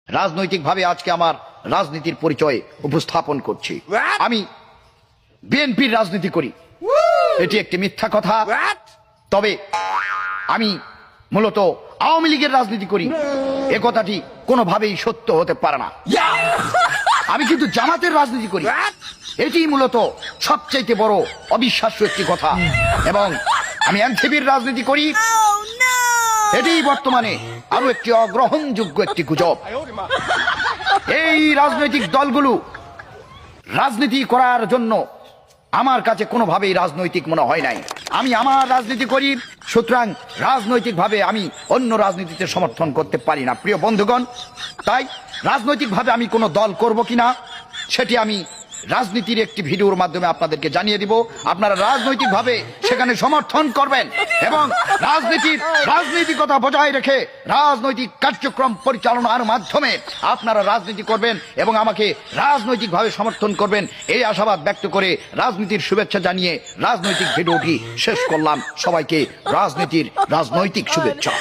রাজনৈতিকভাবে আজকে আমার রাজনীতির পরিচয় উপস্থাপন করছি। আমি বিএনপির রাজনীতি করি, এটি একটি মিথ্যা কথা। তবে আমি মূলত আওয়ামী লীগের রাজনীতি করি, এ কথাটি কোনোভাবেই সত্য হতে পারে না। আমি কিন্তু জামাতের রাজনীতি করি, এটি মূলত সবচাইতে বড় অবিশ্বাস্য একটি কথা। এবং আমি এনসিপির রাজনীতি করি, এটি বর্তমানে আরো একটি অগ্রহণযোগ্য একটি গুজব। এই রাজনৈতিক দলগুলো রাজনীতি করার জন্য আমার কাছে কোনোভাবেই রাজনৈতিক মনে হয় নাই। আমি আমার রাজনীতি করি, সুতরাং রাজনৈতিকভাবে আমি অন্য রাজনীতিতে সমর্থন করতে পারি না। প্রিয় বন্ধুগণ, তাই রাজনৈতিকভাবে আমি কোনো দল করব কিনা সেটি আমি রাজনীতির একটি ভিডিওর মাধ্যমে আপনাদেরকে জানিয়ে দিব। আপনারা রাজনৈতিকভাবে সেখানে সমর্থন করবেন এবং রাজনৈতিকতা বজায় রেখে রাজনৈতিক কার্যক্রম পরিচালনার মাধ্যমে আপনারা রাজনীতি করবেন এবং আমাকে রাজনৈতিকভাবে সমর্থন করবেন, এই আশাবাদ ব্যক্ত করে রাজনীতির শুভেচ্ছা জানিয়ে রাজনৈতিক ভিডিওটি শেষ করলাম। সবাইকে রাজনৈতিক শুভেচ্ছা।